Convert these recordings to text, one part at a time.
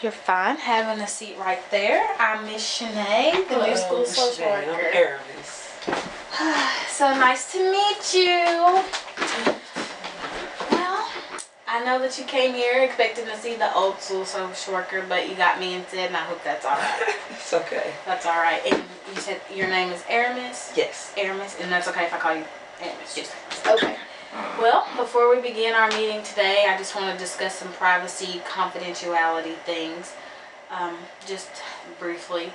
you're fine. Having a seat right there. I'm Miss Shanae, the new school social worker. I'm Aramis. So nice to meet you. Well, I know that you came here expecting to see the old school social worker, but you got me instead, and I hope that's all right. It's okay. That's all right. And you said your name is Aramis? Yes. Aramis, and that's okay if I call you Aramis? Yes. Okay. Well, before we begin our meeting today, I just want to discuss some privacy, confidentiality things. Just briefly,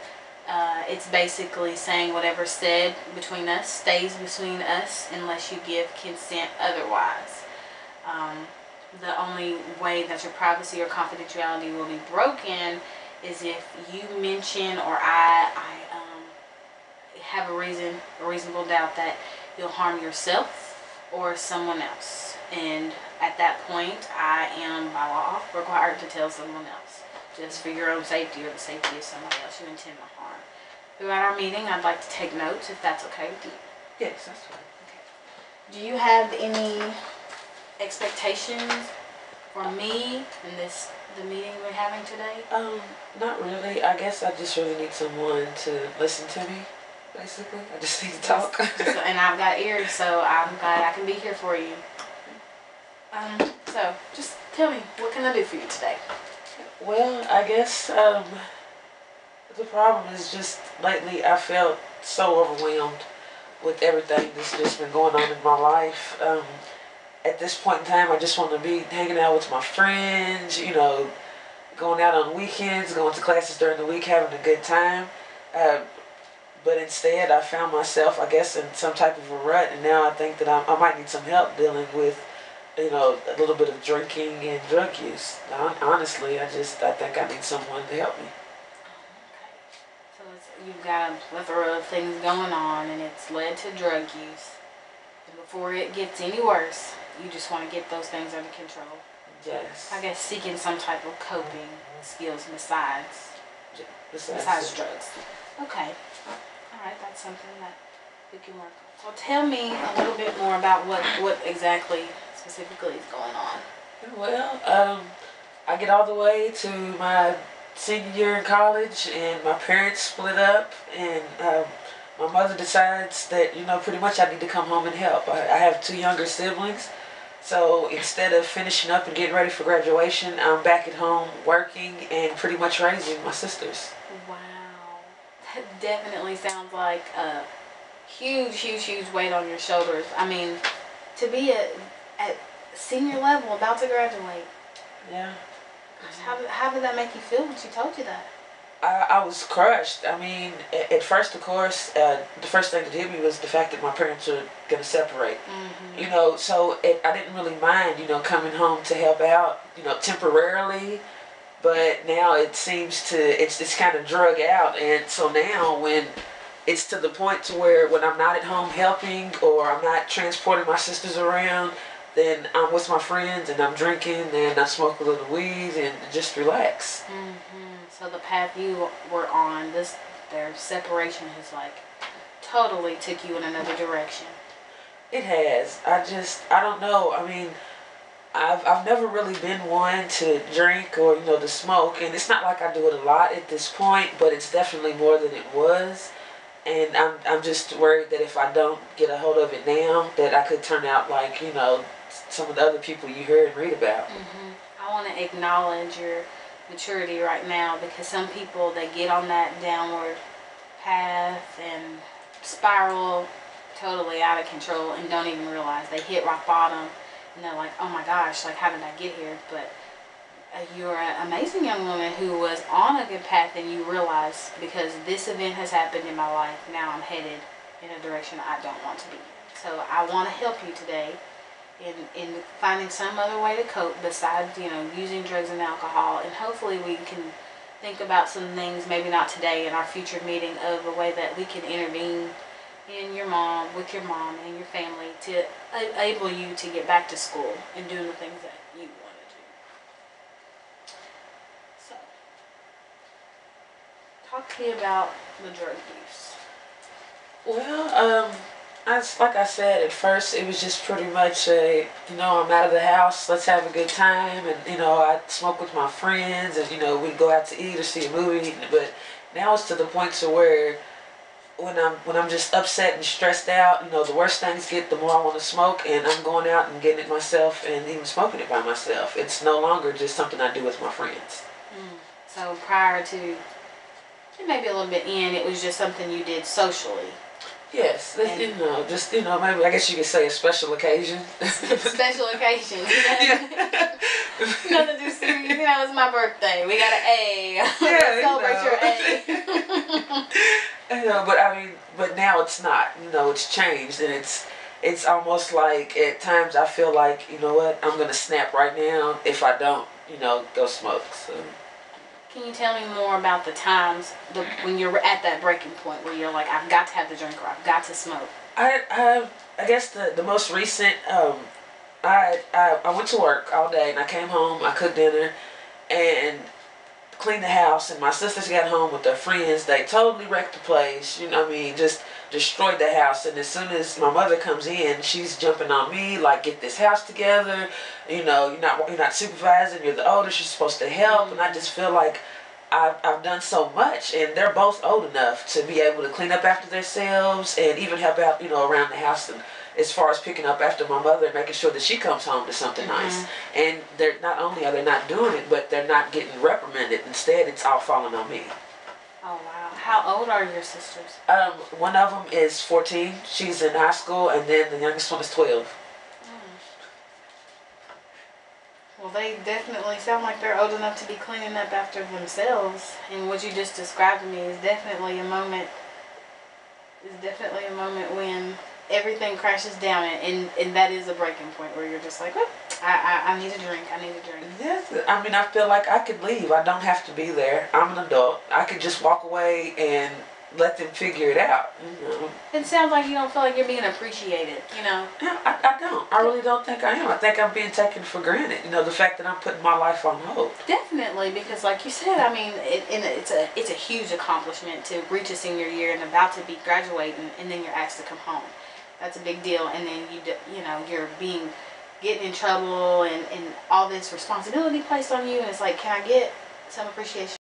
it's basically saying whatever's said between us stays between us unless you give consent otherwise. The only way that your privacy or confidentiality will be broken is if you mention or I have a reasonable doubt that you'll harm yourself or someone else, and at that point I am by law required to tell someone else, just for your own safety or the safety of somebody else you intend to harm. Throughout our meeting, I'd like to take notes if that's okay with you. Yes, that's fine. Okay. Do you have any expectations for me in the meeting we're having today? Not really. I guess I just really need someone to listen to me. Basically, I just need to talk. And I've got ears, so I'm glad I can be here for you. So just tell me, what can I do for you today? Well, I guess the problem is just lately I felt so overwhelmed with everything that's just been going on in my life. At this point in time, I just want to be hanging out with my friends, you know, going out on weekends, going to classes during the week, having a good time. But instead, I found myself, I guess, in some type of a rut, and now I think that I might need some help dealing with, you know, a little bit of drinking and drug use. Honestly, I think I need someone to help me. Okay. So you've got a plethora of things going on, and it's led to drug use. And before it gets any worse, you just want to get those things under control. Yes. I guess seeking some type of coping skills besides drugs. Okay. Alright, that's something that we can work on. So tell me a little bit more about what exactly, specifically is going on. Well, I get all the way to my senior year in college, and my parents split up, and my mother decides that, you know, pretty much I need to come home and help. I have 2 younger siblings, so instead of finishing up and getting ready for graduation, I'm back at home working and pretty much raising my sisters. Wow. That definitely sounds like a huge weight on your shoulders. I mean, to be at senior level, about to graduate. Yeah. Gosh, how did that make you feel when she told you that? I was crushed. I mean, at first, of course, the first thing that hit me was the fact that my parents are going to separate. Mm-hmm. You know, so I didn't really mind, you know, coming home to help out, you know, temporarily. But now it seems it's kind of drug out, and so now when it's to the point to where when I'm not at home helping or I'm not transporting my sisters around, then I'm with my friends and I'm drinking and I smoke a little weed and just relax. Mm-hmm. So the path you were on, their separation has like totally took you in another direction. It has. I don't know. I mean, I've never really been one to drink or, you know, to smoke, and it's not like I do it a lot at this point, but it's definitely more than it was, and I'm just worried that if I don't get a hold of it now, that I could turn out like, you know, some of the other people you hear and read about. Mm-hmm. I want to acknowledge your maturity right now, because some people, they get on that downward path and spiral totally out of control and don't even realize they hit rock bottom. And they're like, oh my gosh, like, how did I get here? But you're an amazing young woman who was on a good path, and you realize, because this event has happened in my life, now I'm headed in a direction I don't want to be in. So I want to help you today in finding some other way to cope besides, you know, using drugs and alcohol. And hopefully we can think about some things, maybe not today, in our future meeting, of a way that we can intervene with your mom and your family to enable you to get back to school and doing the things that you want to do. So, talk to me about the drug use. Well, Like I said, at first it was just pretty much a, I'm out of the house, let's have a good time, and I'd smoke with my friends, and we'd go out to eat or see a movie. But now it's to the point to where when I'm just upset and stressed out, the worse things get, the more I want to smoke, and I'm going out and getting it myself, and even smoking it by myself. It's no longer just something I do with my friends. So prior to, maybe a little bit in, it was just something you did socially. Yes, just maybe I guess you could say a special occasion. Special occasion. Yeah. Nothing too serious. It's my birthday. We got an A. Yeah, Celebrate your A. but now it's not. It's changed, and it's almost like at times I feel like, you know what, I'm gonna snap right now if I don't, go smoke. So. Can you tell me more about the times when you're at that breaking point where you're like, I've got to have the drink or I've got to smoke? I guess the most recent, I went to work all day and I came home, I cooked dinner and cleaned the house, and my sisters got home with their friends. They totally wrecked the place, just destroyed the house. And as soon as my mother comes in, she's jumping on me like, get this house together, you're not supervising, you're the oldest, you're supposed to help. And I just feel like I've done so much, and they're both old enough to be able to clean up after themselves and even help out, around the house, and as far as picking up after my mother and making sure that she comes home to something nice. And they're not only are they not doing it, but they're not getting reprimanded. Instead, it's all falling on me. Oh wow! How old are your sisters? One of them is 14. She's in high school, and then the youngest one is 12. Well, they definitely sound like they're old enough to be cleaning up after themselves. And what you just described to me is definitely a moment. When everything crashes down, and that is a breaking point where you're just like, oh, I need a drink. I need a drink. Yes, I feel like I could leave. I don't have to be there. I'm an adult. I could just walk away and let them figure it out. It sounds like you don't feel like you're being appreciated. Yeah, I don't. I really don't think I am. I think I'm being taken for granted. The fact that I'm putting my life on hold. Definitely, because like you said, it's a huge accomplishment to reach a senior year and about to be graduating, and then you're asked to come home. That's a big deal, and then you're getting in trouble and all this responsibility placed on you, and it's like, can I get some appreciation